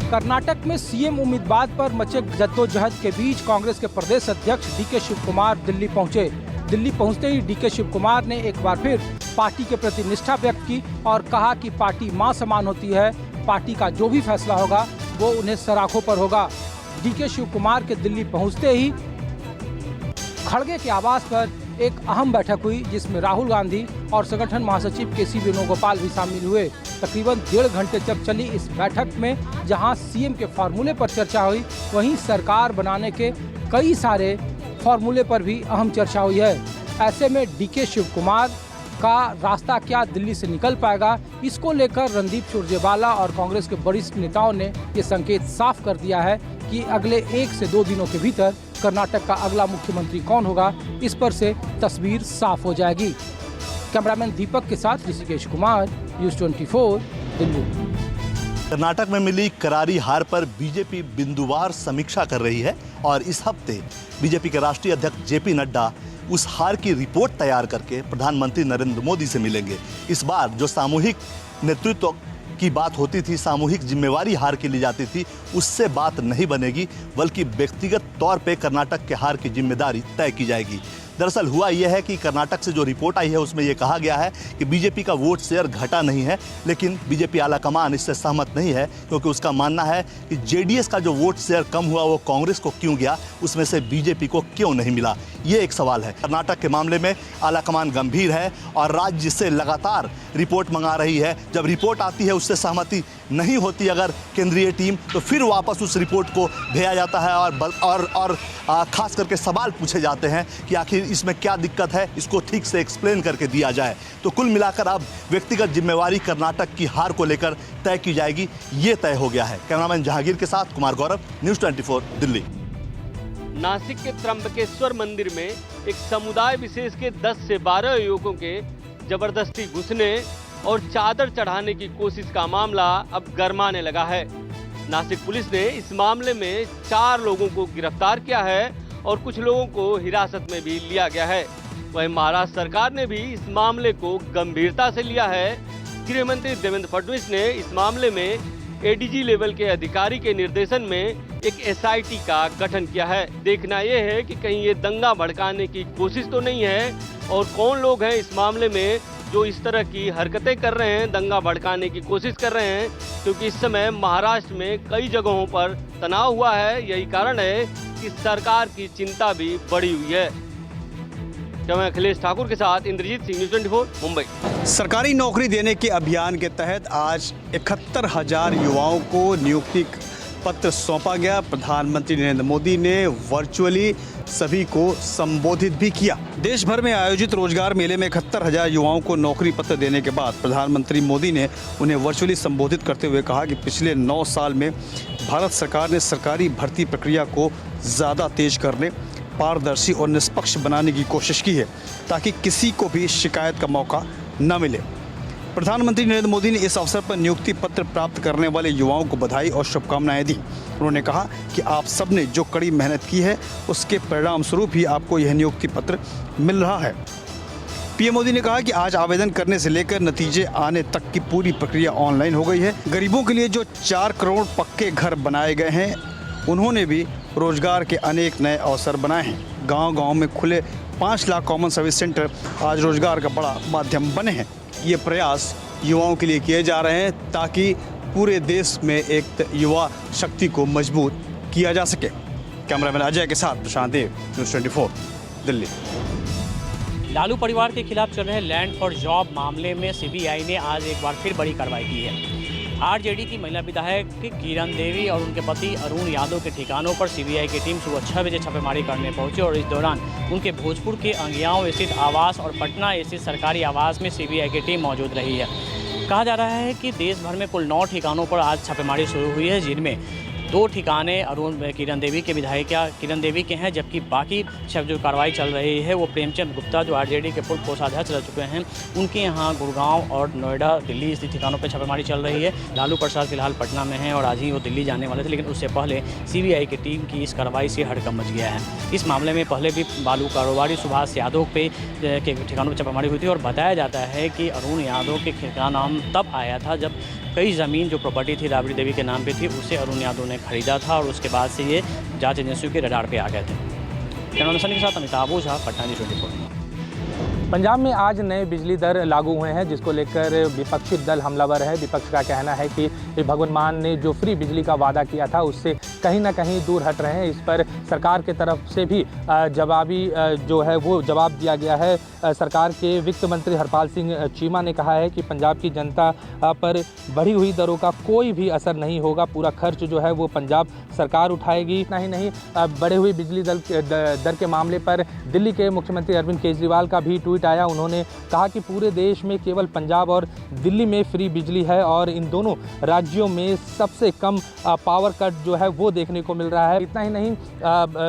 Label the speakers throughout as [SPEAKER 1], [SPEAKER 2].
[SPEAKER 1] कर्नाटक में सीएम उम्मीदवार पर मचे जद्दोजहद के बीच कांग्रेस के प्रदेश अध्यक्ष डीके शिव कुमार दिल्ली पहुंचे। दिल्ली पहुंचते ही डीके शिव कुमार ने एक बार फिर पार्टी के प्रति निष्ठा व्यक्त की और कहा कि पार्टी मां समान होती है, पार्टी का जो भी फैसला होगा वो उन्हें सराखों पर होगा। डीके शिव कुमार के दिल्ली पहुंचते ही खड़गे के आवास पर एक अहम बैठक हुई, जिसमें राहुल गांधी और संगठन महासचिव केसी वेणुगोपाल भी शामिल हुए। तकरीबन 1.5 घंटे तक चली इस बैठक में जहां सीएम के फार्मूले पर चर्चा हुई, वहीं सरकार बनाने के कई सारे फार्मूले पर भी अहम चर्चा हुई है। ऐसे में डीके शिव कुमार का रास्ता क्या दिल्ली से निकल पाएगा, इसको लेकर रणदीप सुरजेवाला और कांग्रेस के वरिष्ठ नेताओं ने ये संकेत साफ कर दिया है कि अगले 1 से 2 दिनों के भीतर कर्नाटक का अगला मुख्यमंत्री कौन होगा, इस पर से तस्वीर साफ हो जाएगी। कैमरामैन दीपक के साथ ऋषिकेश कुमार, न्यूज़ 24 दिल्ली।
[SPEAKER 2] कर्नाटक में मिली करारी हार पर बीजेपी बिंदुवार समीक्षा कर रही है और इस हफ्ते बीजेपी के राष्ट्रीय अध्यक्ष जेपी नड्डा उस हार की रिपोर्ट तैयार करके प्रधानमंत्री नरेंद्र मोदी से मिलेंगे। इस बार जो सामूहिक नेतृत्व की बात होती थी, सामूहिक जिम्मेवारी हार की ली जाती थी, उससे बात नहीं बनेगी, बल्कि व्यक्तिगत तौर पे कर्नाटक के हार की जिम्मेदारी तय की जाएगी। दरअसल हुआ यह है कि कर्नाटक से जो रिपोर्ट आई है उसमें यह कहा गया है कि बीजेपी का वोट शेयर घटा नहीं है, लेकिन बीजेपी आलाकमान इससे सहमत नहीं है, क्योंकि उसका मानना है कि जेडीएस का जो वोट शेयर कम हुआ वो कांग्रेस को क्यों गया, उसमें से बीजेपी को क्यों नहीं मिला, ये एक सवाल है। कर्नाटक के मामले में आलाकमान गंभीर है और राज्य से लगातार रिपोर्ट मंगा रही है। जब रिपोर्ट आती है उससे सहमति नहीं होती अगर केंद्रीय टीम, तो फिर वापस उस रिपोर्ट को भेजा जाता है और खास करके सवाल पूछे जाते हैं कि आखिर इसमें क्या दिक्कत है, इसको ठीक से एक्सप्लेन करके दिया जाए। तो कुल मिलाकर अब व्यक्तिगत जिम्मेवारी कर्नाटक की हार को लेकर तय की जाएगी, ये तय हो गया है। कैमरामैन जहांगीर के साथ कुमार गौरव, न्यूज़ 24 दिल्ली।
[SPEAKER 3] नासिक के त्र्यंबकेश्वर मंदिर में एक समुदाय विशेष के 10 से 12 युवकों के जबरदस्ती घुसने और चादर चढ़ाने की कोशिश का मामला अब गरमाने लगा है। नासिक पुलिस ने इस मामले में 4 लोगों को गिरफ्तार किया है और कुछ लोगों को हिरासत में भी लिया गया है। वहीं महाराष्ट्र सरकार ने भी इस मामले को गंभीरता से लिया है। गृह मंत्री देवेंद्र फडणवीस ने इस मामले में एडीजी लेवल के अधिकारी के निर्देशन में एक एसआईटी का गठन किया है। देखना यह है कि कहीं ये दंगा भड़काने की कोशिश तो नहीं है और कौन लोग हैं इस मामले में जो इस तरह की हरकतें कर रहे हैं, दंगा भड़काने की कोशिश कर रहे हैं, क्योंकि इस समय महाराष्ट्र में कई जगहों पर तनाव हुआ है। यही कारण है कि सरकार की चिंता भी बढ़ी हुई है। मैं अखिलेश ठाकुर के साथ इंद्रजीत सिंह, न्यूज़ 24 मुंबई।
[SPEAKER 4] सरकारी नौकरी देने के अभियान के तहत आज 71,000 युवाओं को नियुक्ति पत्र सौंपा गया। प्रधानमंत्री नरेंद्र मोदी ने वर्चुअली सभी को संबोधित भी किया। देश भर में आयोजित रोजगार मेले में 71,000 युवाओं को नौकरी पत्र देने के बाद प्रधानमंत्री मोदी ने उन्हें वर्चुअली संबोधित करते हुए कहा कि पिछले 9 साल में भारत सरकार ने सरकारी भर्ती प्रक्रिया को ज़्यादा तेज करने, पारदर्शी और निष्पक्ष बनाने की कोशिश की है ताकि किसी को भी शिकायत का मौका न मिले। प्रधानमंत्री नरेंद्र मोदी ने इस अवसर पर नियुक्ति पत्र प्राप्त करने वाले युवाओं को बधाई और शुभकामनाएं दी। उन्होंने कहा कि आप सब ने जो कड़ी मेहनत की है उसके परिणाम स्वरूप ही आपको यह नियुक्ति पत्र मिल रहा है। पीएम मोदी ने कहा कि आज आवेदन करने से लेकर नतीजे आने तक की पूरी प्रक्रिया ऑनलाइन हो गई है। गरीबों के लिए जो 4 करोड़ पक्के घर बनाए गए हैं, उन्होंने भी रोजगार के अनेक नए अवसर बनाए हैं। गांव-गांव में खुले 5 लाख कॉमन सर्विस सेंटर आज रोजगार का बड़ा माध्यम बने हैं। ये प्रयास युवाओं के लिए किए जा रहे हैं ताकि पूरे देश में एक युवा शक्ति को मजबूत किया जा सके। कैमरामैन अजय के साथ प्रशांत देव, न्यूज़ 24 दिल्ली।
[SPEAKER 5] लालू परिवार के खिलाफ चल रहे लैंड फॉर जॉब मामले में सीबीआई ने आज एक बार फिर बड़ी कार्रवाई की है। आरजेडी की महिला विधायक किरण देवी और उनके पति अरुण यादव के ठिकानों पर सीबीआई की टीम सुबह 6 बजे छापेमारी करने पहुंची और इस दौरान उनके भोजपुर के अंगियाओं स्थित आवास और पटना स्थित सरकारी आवास में सीबीआई की टीम मौजूद रही है। कहा जा रहा है कि देश भर में कुल 9 ठिकानों पर आज छापेमारी शुरू हुई है, जिनमें 2 ठिकाने किरण देवी के विधायिका किरण देवी के हैं, जबकि बाकी जो कार्रवाई चल रही है वो प्रेमचंद गुप्ता जो आरजेडी के पूर्व कोषाध्यक्ष रह चुके हैं, उनके यहाँ गुड़गांव और नोएडा, दिल्ली स्थित ठिकानों पर छापेमारी चल रही है। लालू प्रसाद फिलहाल पटना में हैं और आज ही वो दिल्ली जाने वाले थे, लेकिन उससे पहले सीबीआई की टीम की इस कार्रवाई से हड़कंप मच गया है। इस मामले में पहले भी बालू कारोबारी सुभाष यादव के ठिकानों पर छापेमारी हुई थी और बताया जाता है कि अरुण यादव के ठिकाना नाम तब आया था जब कई ज़मीन जो प्रॉपर्टी थी राबड़ी देवी के नाम पे थी उसे अरुण यादव ने खरीदा था और उसके बाद से ये जांच एजेंसियों के रडार पे आ गए थे। कैमरामैन सनी के साथ अमिताभ ओझा, पटना न्यूज़ 24।
[SPEAKER 1] पंजाब में आज नए बिजली दर लागू हुए हैं, जिसको लेकर विपक्षी दल हमलावर है। विपक्ष का कहना है कि भगवंत मान ने जो फ्री बिजली का वादा किया था उससे कहीं ना कहीं दूर हट रहे हैं। इस पर सरकार के तरफ से भी जवाबी जो है वो जवाब दिया गया है। सरकार के वित्त मंत्री हरपाल सिंह चीमा ने कहा है कि पंजाब की जनता पर बढ़ी हुई दरों का कोई भी असर नहीं होगा, पूरा खर्च जो है वो पंजाब सरकार उठाएगी। इतना ही नहीं, बढ़े हुई बिजली दर के मामले पर दिल्ली के मुख्यमंत्री अरविंद केजरीवाल का भी ट्वीट आया। उन्होंने कहा कि पूरे देश में केवल पंजाब और दिल्ली में फ्री बिजली है और इन दोनों राज्यों में सबसे कम पावर कट जो है वो देखने को मिल रहा है। इतना ही नहीं,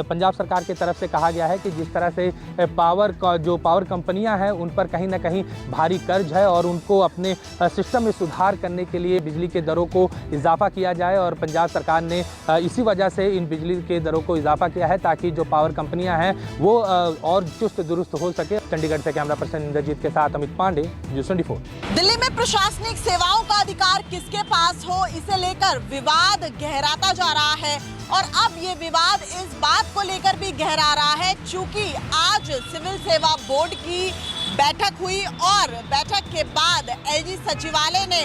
[SPEAKER 1] पंजाब सरकार की तरफ से कहा गया है कि जिस तरह से पावर कंपनियां हैं उन पर कहीं ना कहीं भारी कर्ज है और उनको अपने सिस्टम में सुधार करने के लिए बिजली के दरों को इजाफा किया जाए और पंजाब सरकार ने इसी वजह से इन बिजली के दरों को इजाफा किया है ताकि जो पावर कंपनियां हैं वो और चुस्त दुरुस्त हो सके। चंडीगढ़ से कैमरा पर्सन इंद्रजीत के साथ अमित पांडे, न्यूज़ 24।
[SPEAKER 6] दिल्ली में प्रशासनिक सेवाओं का अधिकार किसके पास हो, इसे लेकर विवाद गहराता जा रहा है और अब ये विवाद इस बात को लेकर भी गहरा रहा है चूंकि आज सिविल सेवा बोर्ड की बैठक हुई और बैठक के बाद एलजी सचिवालय ने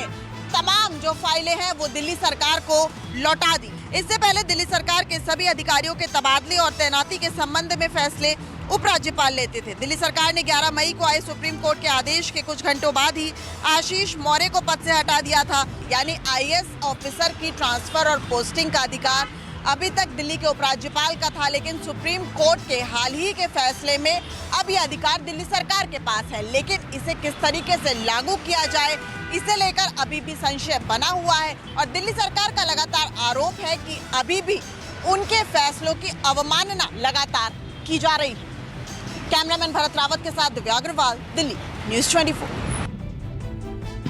[SPEAKER 6] तमाम जो फाइलें हैं वो दिल्ली सरकार को लौटा दी। इससे पहले दिल्ली सरकार के सभी अधिकारियों के तबादले और तैनाती के संबंध में फैसले उपराज्यपाल लेते थे। दिल्ली सरकार ने 11 मई को आए सुप्रीम कोर्ट के आदेश के कुछ घंटों बाद ही आशीष मौर्य को पद से हटा दिया था, यानी आईएएस ऑफिसर की ट्रांसफर और पोस्टिंग का अधिकार अभी तक दिल्ली के उपराज्यपाल का था। लेकिन सुप्रीम कोर्ट के हाल ही के फैसले में अब ये अधिकार दिल्ली सरकार के पास है, लेकिन इसे किस तरीके से लागू किया जाए इसे लेकर अभी भी संशय बना हुआ है और दिल्ली सरकार का लगातार आरोप है कि अभी भी उनके फैसलों की अवमानना लगातार की जा रही है। कैमरामैन भरत रावत के साथ दिव्या अग्रवाल, दिल्ली, न्यूज़ 24।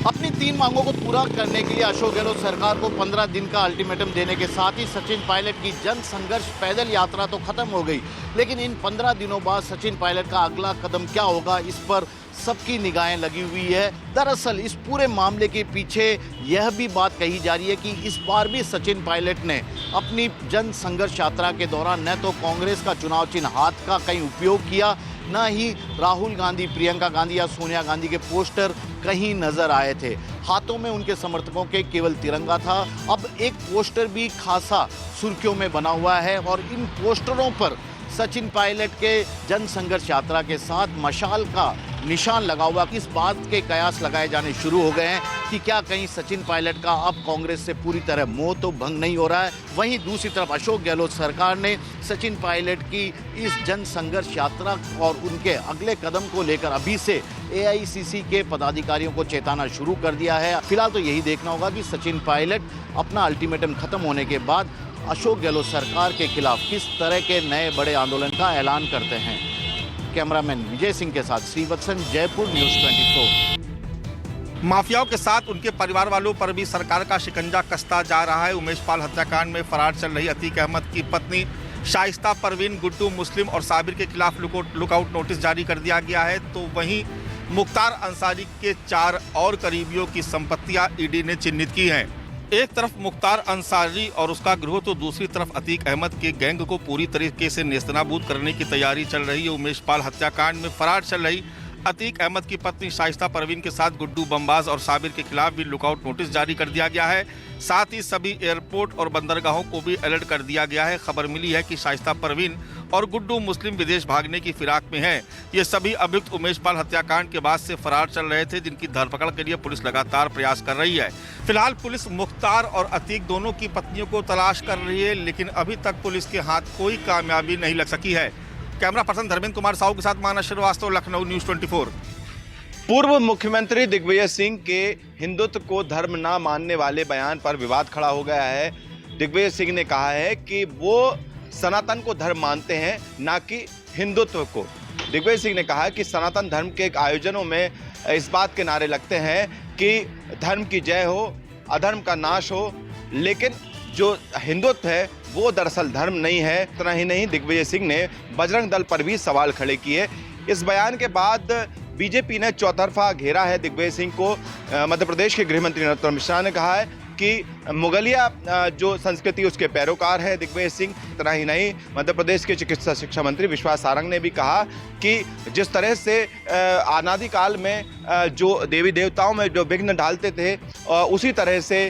[SPEAKER 7] अपनी 3 मांगों को पूरा करने के लिए अशोक गहलोत सरकार को 15 दिन का अल्टीमेटम देने के साथ ही सचिन पायलट की जन संघर्ष पैदल यात्रा तो खत्म हो गई, लेकिन इन 15 दिनों बाद सचिन पायलट का अगला कदम क्या होगा, इस पर सबकी निगाहें लगी हुई है। दरअसल इस पूरे मामले के पीछे यह भी बात कही जा रही है कि इस बार भी सचिन पायलट ने अपनी जन संघर्ष यात्रा के दौरान न तो कांग्रेस का चुनाव चिन्ह हाथ का कहीं उपयोग किया, न ही राहुल गांधी, प्रियंका गांधी या सोनिया गांधी के पोस्टर कहीं नजर आए थे। हाथों में उनके समर्थकों के केवल तिरंगा था। अब एक पोस्टर भी खासा सुर्खियों में बना हुआ है और इन पोस्टरों पर सचिन पायलट के जन संघर्ष यात्रा के साथ मशाल का निशान लगा हुआ। इस बात के कयास लगाए जाने शुरू हो गए हैं कि क्या कहीं सचिन पायलट का अब कांग्रेस से पूरी तरह मोह तो भंग नहीं हो रहा है। वहीं दूसरी तरफ अशोक गहलोत सरकार ने सचिन पायलट की इस जन संघर्ष यात्रा और उनके अगले कदम को लेकर अभी से एआईसीसी के पदाधिकारियों को चेताना शुरू कर दिया है। फिलहाल तो यही देखना होगा कि सचिन पायलट अपना अल्टीमेटम खत्म होने के बाद अशोक गहलोत सरकार के खिलाफ किस तरह के नए बड़े आंदोलन का ऐलान करते हैं। कैमरामैन विजय सिंह के साथ श्रीवत्सन, जयपुर, न्यूज़ 24।
[SPEAKER 8] माफियाओं के साथ उनके परिवार वालों पर भी सरकार का शिकंजा कसता जा रहा है। उमेश पाल हत्याकांड में फरार चल रही अतीक अहमद की पत्नी शाइस्ता परवीन, गुड्डू मुस्लिम और साबिर के खिलाफ लुकआउट नोटिस जारी कर दिया गया है। तो वहीं मुख्तार अंसारी के 4 और करीबियों की संपत्तियां ईडी ने चिन्हित की हैं। एक तरफ मुख्तार अंसारी और उसका गिरोह तो दूसरी तरफ अतीक अहमद के गैंग को पूरी तरीके से नेस्तनाबूद करने की तैयारी चल रही है। उमेश पाल हत्याकांड में फरार चल रही अतीक अहमद की पत्नी शाइस्ता परवीन के साथ गुड्डू बमबाज और साबिर के खिलाफ भी लुकआउट नोटिस जारी कर दिया गया है। साथ ही सभी एयरपोर्ट और बंदरगाहों को भी अलर्ट कर दिया गया है। खबर मिली है कि शाइस्ता परवीन और गुड्डू मुस्लिम विदेश भागने की फिराक में हैं। ये सभी अभियुक्त उमेश पाल हत्याकांड के बाद से फरार चल रहे थे, जिनकी धरपकड़ के लिए पुलिस लगातार प्रयास कर रही है। फिलहाल पुलिस मुख्तार और अतीक दोनों की पत्नियों को तलाश कर रही है, लेकिन अभी तक पुलिस के हाथ कोई कामयाबी नहीं लग सकी है। कैमरा पर्सन धर्मेंद्र कुमार साहू के साथ मानस श्रीवास्तव, लखनऊ, न्यूज़ 24।
[SPEAKER 9] पूर्व मुख्यमंत्री दिग्विजय सिंह के हिंदुत्व को धर्म न मानने वाले बयान पर विवाद खड़ा हो गया है। दिग्विजय सिंह ने कहा है कि वो सनातन को धर्म मानते हैं, ना कि हिंदुत्व को। दिग्विजय सिंह ने कहा कि सनातन धर्म के आयोजनों में इस बात के नारे लगते हैं कि धर्म की जय हो, अधर्म का नाश हो, लेकिन जो हिंदुत्व है वो दरअसल धर्म नहीं है। इतना ही नहीं, दिग्विजय सिंह ने बजरंग दल पर भी सवाल खड़े किए। इस बयान के बाद बीजेपी ने चौतरफा घेरा है दिग्विजय सिंह को। मध्य प्रदेश के गृह मंत्री नरोत्तम मिश्रा ने कहा है कि मुगलिया जो संस्कृति उसके पैरोकार है दिग्विजय सिंह। इतना ही नहीं, मध्य प्रदेश के चिकित्सा शिक्षा मंत्री विश्वास सारंग ने भी कहा कि जिस तरह से अनादिकाल में जो देवी देवताओं में जो विघ्न डालते थे, उसी तरह से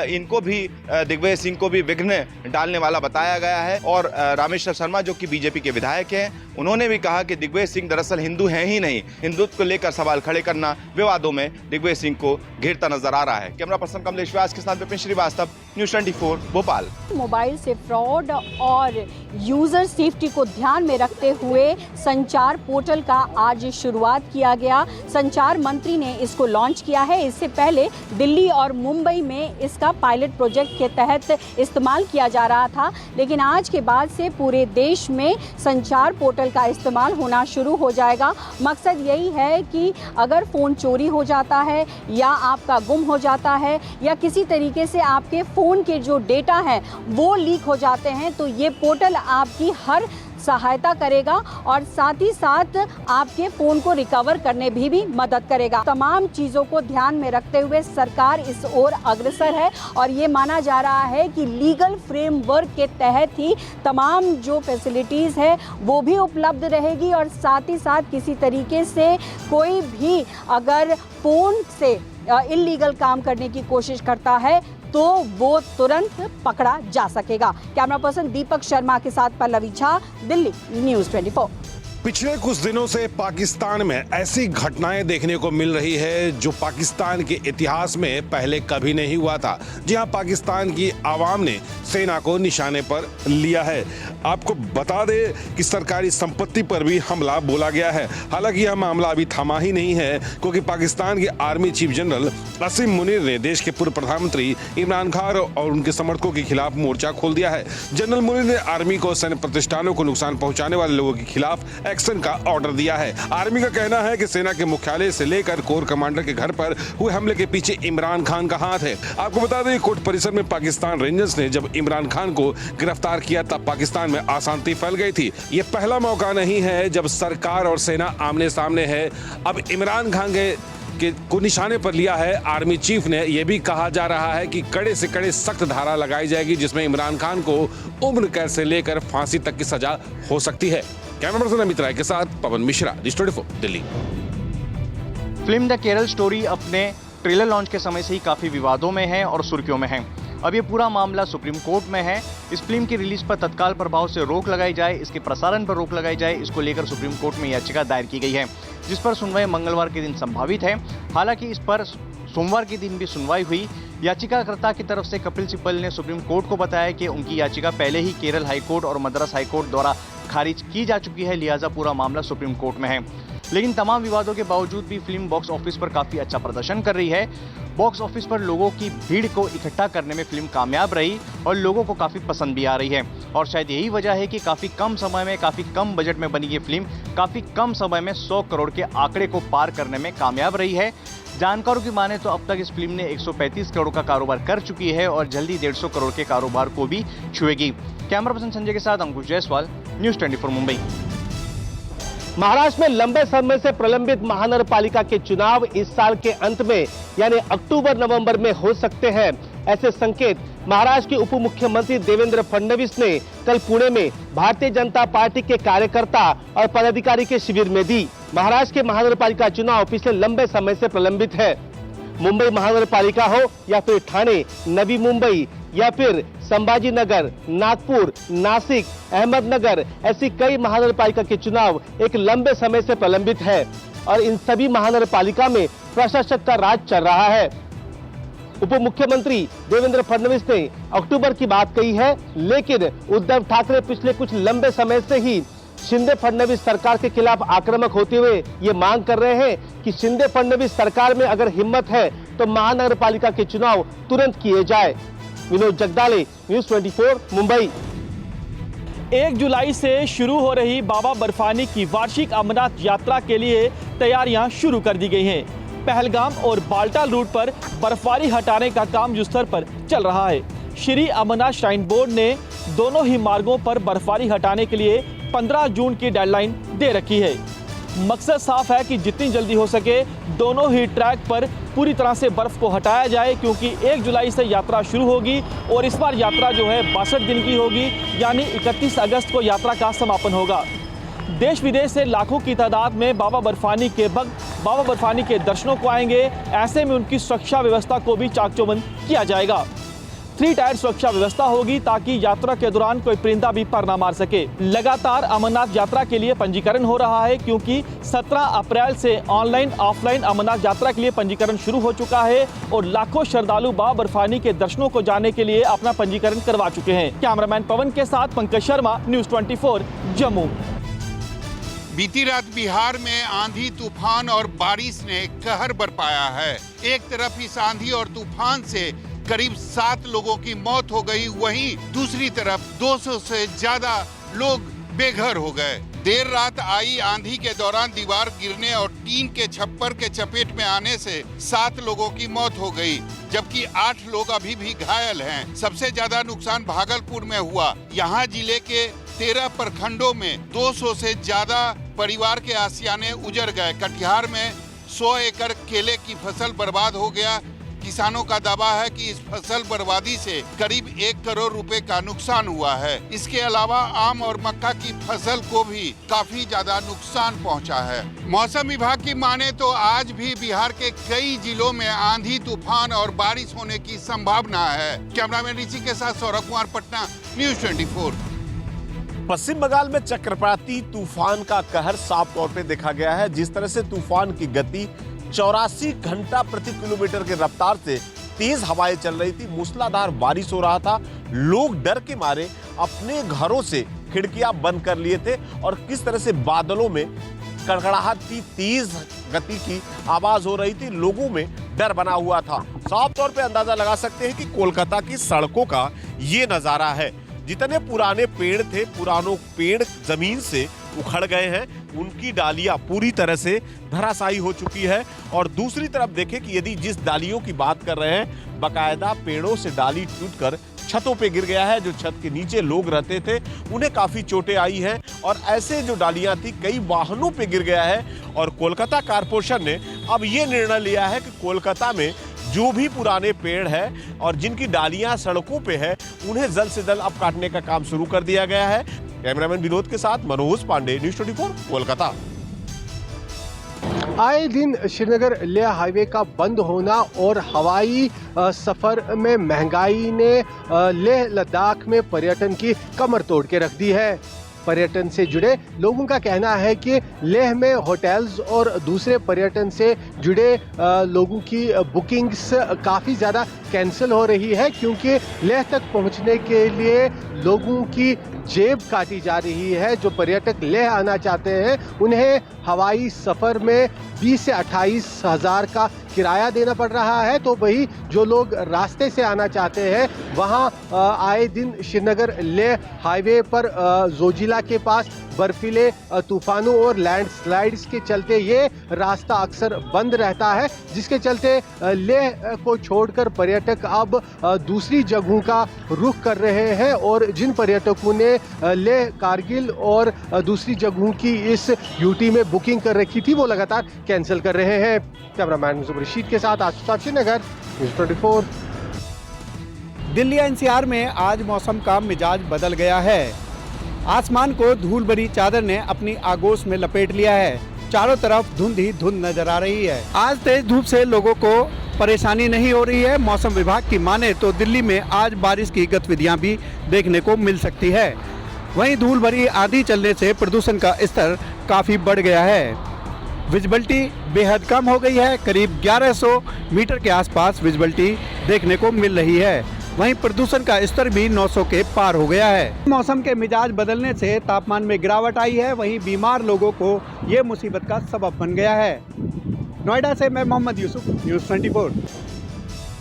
[SPEAKER 9] इनको भी दिग्विजय सिंह को भी विघ्न डालने वाला बताया गया है। और रामेश्वर शर्मा जो कि बीजेपी के विधायक हैं, उन्होंने भी कहा कि दिग्विजय सिंह दरअसल हिंदू हैं ही नहीं, हिंदुत्व को लेकर सवाल खड़े करना विवादों में दिग्विजय सिंह को घेरता नजर आ रहा है। कैमरा पर्सन कमलेश व्यास के साथ विपिन श्रीवास्तव, न्यूज़ 24 भोपाल।
[SPEAKER 10] मोबाइल से फ्रॉड और यूजर सेफ्टी को ध्यान में रखते हुए संचार पोर्टल का आज शुरुआत किया गया। संचार मंत्री ने इसको लॉन्च किया है। इससे पहले दिल्ली और मुंबई में इसका पायलट प्रोजेक्ट के तहत इस्तेमाल किया जा रहा था, लेकिन आज के बाद से पूरे देश में संचार पोर्टल का इस्तेमाल होना शुरू हो जाएगा। मकसद यही है कि अगर फ़ोन चोरी हो जाता है या आपका गुम हो जाता है या किसी तरीके से आपके फ़ोन के जो डेटा हैं वो लीक हो जाते हैं, तो ये पोर्टल आपकी हर सहायता करेगा और साथ ही साथ आपके फ़ोन को रिकवर करने भी मदद करेगा। तमाम चीज़ों को ध्यान में रखते हुए सरकार इस ओर अग्रसर है और ये माना जा रहा है कि लीगल फ्रेमवर्क के तहत ही तमाम जो फैसिलिटीज़ है वो भी उपलब्ध रहेगी और साथ ही साथ किसी तरीके से कोई भी अगर फ़ोन से इल्लीगल काम करने की कोशिश करता है तो वो तुरंत पकड़ा जा सकेगा। कैमरा पर्सन दीपक शर्मा के साथ पल्लवी झा, दिल्ली, न्यूज़ 24।
[SPEAKER 11] पिछले कुछ दिनों से पाकिस्तान में ऐसी घटनाएं देखने को मिल रही है जो पाकिस्तान के इतिहास में पहले कभी नहीं हुआ था। जी हां, पाकिस्तान की आवाम ने सेना को निशाने पर लिया है। आपको बता दें कि सरकारी संपत्ति पर भी हमला बोला गया है। हालांकि यह मामला अभी थमा ही नहीं है, क्योंकि पाकिस्तान के आर्मी चीफ जनरल असीम मुनीर ने देश के पूर्व प्रधानमंत्री इमरान खान और उनके समर्थकों के खिलाफ मोर्चा खोल दिया है। जनरल मुनीर ने आर्मी को सैन्य प्रतिष्ठानों को नुकसान पहुंचाने वाले लोगों के खिलाफ एक्शन का ऑर्डर दिया है। आर्मी का कहना है कि सेना के मुख्यालय से लेकर कोर कमांडर के घर पर हुए हमले के पीछे इमरान खान का हाथ है। आपको बता दें, कोर्ट परिसर में पाकिस्तान रेंजर्स ने जब इमरान खान को गिरफ्तार किया तब पाकिस्तान में अशांति फैल गई थी। ये पहला मौका नहीं है जब सरकार और सेना आमने सामने है। अब इमरान खान को निशाने पर लिया है आर्मी चीफ ने। यह भी कहा जा रहा है कि कड़े से कड़े सख्त धारा लगाई जाएगी, जिसमें इमरान खान को उम्र कैद से लेकर फांसी तक की सजा हो सकती है। कैमरा पर्सन अमित राय के साथ Pawan Mishra, news 24, Delhi.
[SPEAKER 12] Film the Kerala story अपने ट्रेलर लॉन्च के समय से ही काफ़ी विवादों में है और सुर्खियों में है। अब ये पूरा मामला सुप्रीम कोर्ट में है। इस फिल्म की रिलीज पर तत्काल प्रभाव से रोक लगाई जाए, इसके प्रसारण पर रोक लगाई जाए, इसको लेकर सुप्रीम कोर्ट में याचिका दायर की गई है, जिस पर सुनवाई मंगलवार के दिन संभावित है। हालांकि इस पर सोमवार के दिन भी सुनवाई हुई। याचिकाकर्ता की तरफ से कपिल सिब्बल ने सुप्रीम कोर्ट को बताया कि उनकी याचिका पहले ही केरल हाईकोर्ट और मद्रास हाईकोर्ट द्वारा खारिज की जा चुकी है, लिहाजा पूरा मामला सुप्रीम कोर्ट में है। लेकिन तमाम विवादों के बावजूद भी फिल्म बॉक्स ऑफिस पर काफ़ी अच्छा प्रदर्शन कर रही है। बॉक्स ऑफिस पर लोगों की भीड़ को इकट्ठा करने में फिल्म कामयाब रही और लोगों को काफ़ी पसंद भी आ रही है। और शायद यही वजह है कि काफ़ी कम समय में, काफ़ी कम बजट में बनी ये फिल्म काफ़ी कम समय में 100 करोड़ के आंकड़े को पार करने में कामयाब रही है। जानकारों की माने तो अब तक इस फिल्म ने 135 करोड़ का कारोबार कर चुकी है और जल्दी 150 करोड़ के कारोबार को भी छुएगी। कैमरा पर्सन संजय के साथ अंकुश जायसवाल, न्यूज़ 24 मुंबई।
[SPEAKER 13] महाराष्ट्र में लंबे समय से प्रलंबित महानगरपालिका के चुनाव इस साल के अंत में यानी अक्टूबर-नवंबर में हो सकते हैं। ऐसे संकेत महाराष्ट्र के उप मुख्यमंत्री देवेंद्र फडणवीस ने कल पुणे में भारतीय जनता पार्टी के कार्यकर्ता और पदाधिकारी के शिविर में दी। महाराष्ट्र के महानगरपालिका चुनाव पिछले लंबे समय से प्रलंबित है। मुंबई महानगरपालिका हो या फिर ठाणे, नवी मुंबई या फिर संभाजी नगर, नागपुर, नासिक, अहमदनगर, ऐसी कई महानगरपालिका के चुनाव एक लंबे समय से प्रलंबित है और इन सभी महानगरपालिका में प्रशासक का राज चल रहा है। उप मुख्यमंत्री देवेंद्र फडणवीस ने अक्टूबर की बात कही है, लेकिन उद्धव ठाकरे पिछले कुछ लंबे समय से ही शिंदे फडणवीस सरकार के खिलाफ आक्रामक होते हुए ये मांग कर रहे हैं कि शिंदे फडणवीस सरकार में अगर हिम्मत है तो महानगरपालिका के चुनाव तुरंत किए जाए। विनोद जगदाले, न्यूज़ 24 मुंबई।
[SPEAKER 14] 1 जुलाई से शुरू हो रही बाबा बर्फानी की वार्षिक अमरनाथ यात्रा के लिए तैयारियां शुरू कर दी गई हैं। पहलगाम और बाल्टाल रूट पर बर्फबारी हटाने का काम युद्ध स्तर पर चल रहा है। श्री अमरनाथ श्राइन बोर्ड ने दोनों ही मार्गों पर बर्फबारी हटाने के लिए 15 जून की डेडलाइन दे रखी है। मकसद साफ है कि जितनी जल्दी हो सके दोनों ही ट्रैक पर पूरी तरह से बर्फ को हटाया जाए, क्योंकि 1 जुलाई से यात्रा शुरू होगी और इस बार यात्रा जो है 62 दिन की होगी, यानी 31 अगस्त को यात्रा का समापन होगा। देश विदेश से लाखों की तादाद में बाबा बर्फानी के भक्त बाबा बर्फानी के दर्शनों को आएंगे। ऐसे में उनकी सुरक्षा व्यवस्था को भी चाक चौबंद किया जाएगा। 3 टायर सुरक्षा व्यवस्था होगी ताकि यात्रा के दौरान कोई परिंदा भी पर ना मार सके। लगातार अमरनाथ यात्रा के लिए पंजीकरण हो रहा है, क्योंकि 17 अप्रैल से ऑनलाइन ऑफलाइन अमरनाथ यात्रा के लिए पंजीकरण शुरू हो चुका है और लाखों श्रद्धालु बाबा बर्फानी के दर्शनों को जाने के लिए अपना पंजीकरण करवा चुके हैं। कैमरामैन पवन के साथ पंकज शर्मा, न्यूज़ 24 जम्मू।
[SPEAKER 15] बीती रात बिहार में आंधी तूफान और बारिश ने कहर बरपाया है। एक तरफ इस आंधी और तूफान से करीब 7 लोगों की मौत हो गई, वहीं दूसरी तरफ 200 से ज्यादा लोग बेघर हो गए। देर रात आई आंधी के दौरान दीवार गिरने और टीन के छप्पर के चपेट में आने से 7 लोगों की मौत हो गई, जबकि 8 लोग अभी भी घायल हैं। सबसे ज्यादा नुकसान भागलपुर में हुआ। यहाँ जिले के 13 प्रखंडों में 200 से ज्यादा परिवार के आशियाने उजड़ गए। कटिहार में 100 एकड़ केले की फसल बर्बाद हो गया। किसानों का दावा है कि इस फसल बर्बादी से करीब 1 करोड़ रुपए का नुकसान हुआ है। इसके अलावा आम और मक्का की फसल को भी काफी ज्यादा नुकसान पहुंचा है। मौसम विभाग की माने तो आज भी बिहार के कई जिलों में आंधी तूफान और बारिश होने की संभावना है। कैमरामैन ऋषि के साथ सौरभ कुमार, पटना, न्यूज़ 24।
[SPEAKER 13] पश्चिम बंगाल में चक्रवाती तूफान का कहर साफ तौर पे देखा गया है। जिस तरह से तूफान की गति 84 घंटा प्रति किलोमीटर के रफ्तार से तेज हवाएं चल रही थी, मूसलाधार बारिश हो रहा था। लोग डर के मारे अपने घरों से खिड़कियां बंद कर लिए थे और किस तरह से बादलों में कड़कड़ाहट की तेज गति की आवाज हो रही थी। लोगों में डर बना हुआ था। साफ तौर पे अंदाजा लगा सकते हैं कि कोलकाता की सड़कों का ये नजारा है। जितने पुराने पेड़ थे, पुरानों पेड़ जमीन से उखड़ गए हैं, उनकी डालियां पूरी तरह से धराशायी हो चुकी है। और दूसरी तरफ देखें कि यदि जिस डालियों की बात कर रहे हैं, बाकायदा पेड़ों से डाली टूटकर छतों पे गिर गया है। जो छत के नीचे लोग रहते थे उन्हें काफी चोटें आई हैं और ऐसे जो डालियां थी कई वाहनों पे गिर गया है। और कोलकाता कारपोरेशन ने अब ये निर्णय लिया है कि कोलकाता में जो भी पुराने पेड़ है और जिनकी डालियां सड़कों पे है, उन्हें जल्द से जल्द अब काटने का काम शुरू कर दिया गया है। कैमरामैन विनोद के साथ मनोज पांडे, न्यूज़ 24, कोलकाता।
[SPEAKER 16] आए दिन श्रीनगर लेह हाईवे का बंद होना और हवाई सफ़र में महंगाई ने लेह लद्दाख में पर्यटन की कमर तोड़ के रख दी है। पर्यटन से जुड़े लोगों का कहना है कि लेह में होटल्स और दूसरे पर्यटन से जुड़े लोगों की बुकिंग्स काफ़ी ज़्यादा कैंसिल हो रही है, क्योंकि लेह तक पहुंचने के लिए लोगों की जेब काटी जा रही है। जो पर्यटक लेह आना चाहते हैं उन्हें हवाई सफ़र में 20 से 28 हज़ार का किराया देना पड़ रहा है, तो वही जो लोग रास्ते से आना चाहते हैं वहाँ आए दिन श्रीनगर लेह हाईवे पर जोजिला के पास बर्फीले तूफानों और लैंडस्लाइड्स के चलते ये रास्ता अक्सर बंद रहता है, जिसके चलते लेह को छोड़कर पर्यटक अब दूसरी जगहों का रुख कर रहे हैं। और जिन पर्यटकों ने लेह, कारगिल और दूसरी जगहों की इस यूटी में बुकिंग कर रखी थी वो लगातार कैंसिल कर रहे हैं। कैमरामैन रशीद के साथ आशीष श्रीनगर, न्यूज़ 24।
[SPEAKER 4] दिल्ली एनसीआर में आज मौसम का मिजाज बदल गया है। आसमान को धूल भरी चादर ने अपनी आगोश में लपेट लिया है। चारों तरफ धुंध ही धुंध नजर आ रही है। आज तेज धूप से लोगों को परेशानी नहीं हो रही है। मौसम विभाग की माने तो दिल्ली में आज बारिश की गतिविधियां भी देखने को मिल सकती है। वहीं धूल भरी आंधी चलने से प्रदूषण का स्तर काफ़ी बढ़ गया है। विजिबिलिटी बेहद कम हो गई है। करीब 1100 मीटर के आसपास विजिबिलिटी देखने को मिल रही है। वहीं प्रदूषण का स्तर भी 900 के पार हो गया है। मौसम के मिजाज बदलने से तापमान में गिरावट आई है। वहीं बीमार लोगों को ये मुसीबत का सबब बन गया है। नोएडा से मैं मोहम्मद यूसुफ, न्यूज़ 24।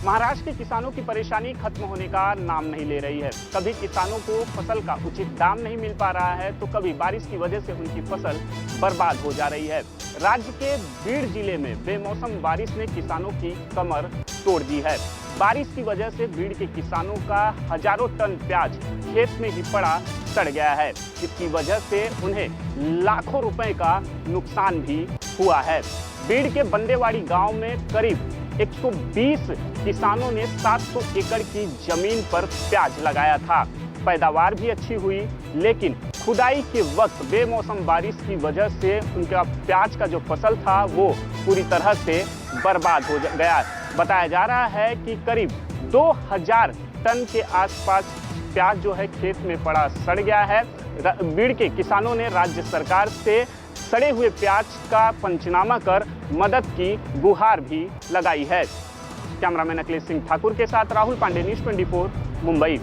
[SPEAKER 17] महाराष्ट्र के किसानों की परेशानी खत्म होने का नाम नहीं ले रही है। कभी किसानों को फसल का उचित दाम नहीं मिल पा रहा है, तो कभी बारिश की वजह से उनकी फसल बर्बाद हो जा रही है। राज्य के बीड़ जिले में बेमौसम बारिश ने किसानों की कमर तोड़ दी है। बारिश की वजह से बीड़ के किसानों का हजारों टन प्याज खेत में ही पड़ा सड़ गया है। इसकी वजह से उन्हें लाखों रुपए का नुकसान भी हुआ है। बीड़ के बंदेवाड़ी गांव में करीब 120 किसानों ने 700 एकड़ की जमीन पर प्याज लगाया था। पैदावार भी अच्छी हुई, लेकिन खुदाई के वक्त बेमौसम बारिश की वजह से उनका प्याज का जो फसल था वो पूरी तरह से बर्बाद हो गया। बताया जा रहा है कि करीब 2000 टन के आसपास प्याज जो है खेत में पड़ा सड़ गया है। बीड़ के किसानों ने राज्य सरकार से सड़े हुए प्याज का पंचनामा कर मदद की गुहार भी लगाई है। कैमरामैन अखिलेश सिंह ठाकुर के साथ राहुल पांडे, न्यूज़ 24, मुंबई।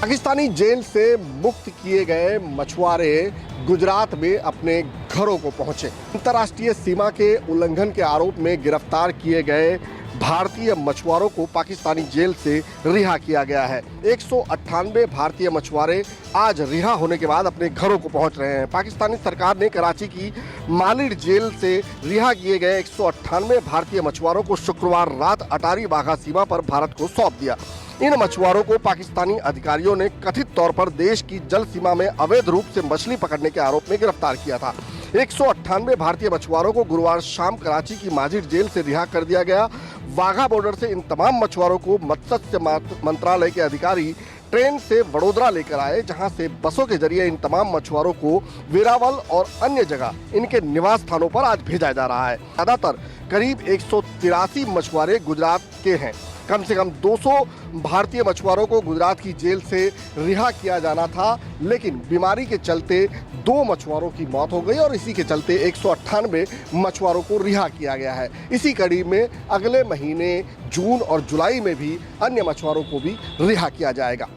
[SPEAKER 16] पाकिस्तानी जेल से मुक्त किए गए मछुआरे गुजरात में अपने घरों को पहुंचे। अंतर्राष्ट्रीय सीमा के उल्लंघन के आरोप में गिरफ्तार किए गए भारतीय मछुआरों को पाकिस्तानी जेल से रिहा किया गया है। 198 भारतीय मछुआरे आज रिहा होने के बाद अपने घरों को पहुंच रहे हैं। पाकिस्तानी सरकार ने कराची की मालिर जेल से रिहा किए गए 198 भारतीय मछुआरों को शुक्रवार रात अटारी वाघा सीमा पर भारत को सौंप दिया। इन मछुआरों को पाकिस्तानी अधिकारियों ने कथित तौर पर देश की जल सीमा में अवैध रूप से मछली पकड़ने के आरोप में गिरफ्तार किया था। 198 भारतीय मछुआरों को गुरुवार शाम कराची की माजिर जेल से रिहा कर दिया गया। वाघा बॉर्डर से इन तमाम मछुआरों को मत्स्य मंत्रालय के अधिकारी ट्रेन से वडोदरा लेकर आए, जहां से बसों के जरिए इन तमाम मछुआरों को वेरावल और अन्य जगह इनके निवास स्थानों पर आज भेजा जा रहा है। ज्यादातर करीब 183 मछुआरे गुजरात के हैं। कम से कम 200 भारतीय मछुआरों को गुजरात की जेल से रिहा किया जाना था, लेकिन बीमारी के चलते 2 मछुआरों की मौत हो गई और इसी के चलते 198 मछुआरों को रिहा किया गया है। इसी कड़ी में अगले महीने जून और जुलाई में भी अन्य मछुआरों को भी रिहा किया जाएगा।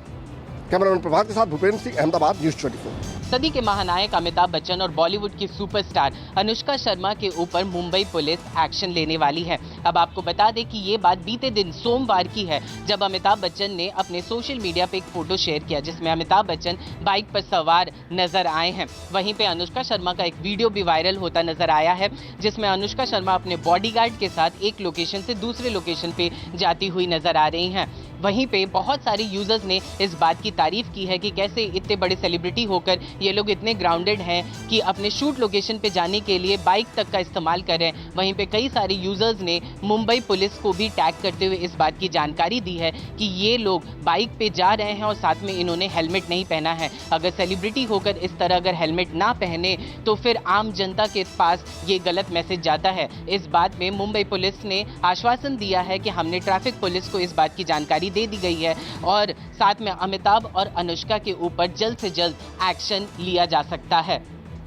[SPEAKER 16] कैमरामैन प्रभात के साथ भूपेंद्र सिंह, अहमदाबाद, न्यूज़ 24।
[SPEAKER 18] सदी के महानायक अमिताभ बच्चन और बॉलीवुड की सुपरस्टार अनुष्का शर्मा के ऊपर मुंबई पुलिस एक्शन लेने वाली है। अब आपको बता दें कि ये बात बीते दिन सोमवार की है, जब अमिताभ बच्चन ने अपने सोशल मीडिया पे एक फोटो शेयर किया जिसमें अमिताभ बच्चन बाइक पर सवार नजर आए हैं। वहीं पे अनुष्का शर्मा का एक वीडियो भी वायरल होता नजर आया है, जिसमें अनुष्का शर्मा अपने बॉडीगार्ड के साथ एक लोकेशन से दूसरे लोकेशन पे जाती हुई नजर आ रही हैं। वहीं पे बहुत सारे यूजर्स ने इस बात की तारीफ की है कि कैसे इतने बड़े सेलिब्रिटी होकर ये लोग इतने ग्राउंडेड हैं कि अपने शूट लोकेशन पे जाने के लिए बाइक तक का इस्तेमाल कर रहे हैं। वहीं पे कई सारे यूजर्स ने मुंबई पुलिस को भी टैग करते हुए इस बात की जानकारी दी है कि ये लोग बाइक पे जा रहे हैं और साथ में इन्होंने हेलमेट नहीं पहना है। अगर सेलिब्रिटी होकर इस तरह अगर हेलमेट ना पहने तो फिर आम जनता के पास ये गलत मैसेज जाता है। इस बात में मुंबई पुलिस ने आश्वासन दिया है कि हमने ट्रैफिक पुलिस को इस बात की जानकारी दे दी गई है और साथ में अमिताभ और अनुष्का के ऊपर जल्द से जल्द एक्शन लिया जा सकता है।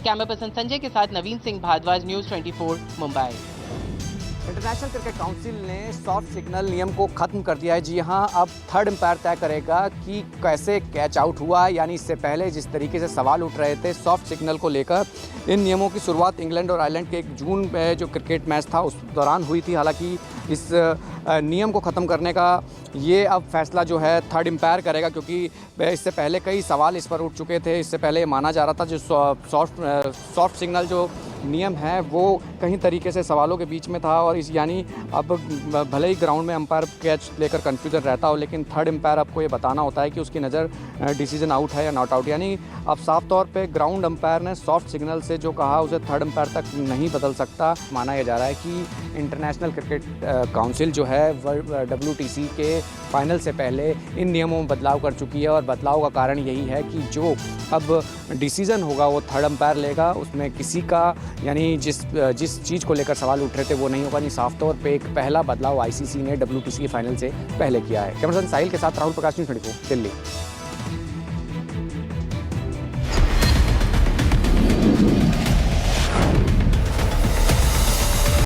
[SPEAKER 18] कैमरा पर्सन संजय के साथ Naveen Singh Bhardwaj, news 24, Mumbai.
[SPEAKER 19] International cricket council ने सॉफ्ट सिग्नल नियम को खत्म कर दिया है। जी हाँ, अब थर्ड एम्पायर तय करेगा कि कैसे कैच आउट हुआ, यानी इससे पहले जिस तरीके से सवाल उठ रहे थे सॉफ्ट सिग्नल को लेकर, इन नियमों की शुरुआत इंग्लैंड और आयरलैंड के 1 जून में जो क्रिकेट मैच था उस दौरान हुई थी। हालांकि इस नियम को ख़त्म करने का ये अब फैसला जो है थर्ड एम्पायर करेगा, क्योंकि इससे पहले कई सवाल इस पर उठ चुके थे। इससे पहले ये माना जा रहा था जो सॉफ्ट सिग्नल जो नियम है वो कहीं तरीके से सवालों के बीच में था और इस यानी अब भले ही ग्राउंड में अंपायर कैच लेकर कन्फ्यूजन रहता हो, लेकिन थर्ड एम्पायर आपको ये बताना होता है कि उसकी नज़र डिसीजन आउट है या नॉट आउट। यानी अब साफ तौर पे ग्राउंड अंपायर ने सॉफ्ट सिग्नल से जो कहा उसे थर्ड एम्पायर तक नहीं बदल सकता। माना यह जा रहा है कि इंटरनेशनल क्रिकेट काउंसिल जो है WTC के फाइनल से पहले इन नियमों में बदलाव कर चुकी है और बदलाव का कारण यही है कि जो अब डिसीज़न होगा वो थर्ड एम्पायर लेगा, उसमें किसी का यानी जिस चीज़ को लेकर सवाल उठ रहे थे वो नहीं होगा। नहीं, साफ तौर पे एक पहला बदलाव ICC ने WTC के फाइनल से पहले किया है। कैमरा पर्सन साहिल के साथ राहुल प्रकाश, न्यूज़ 24, दिल्ली।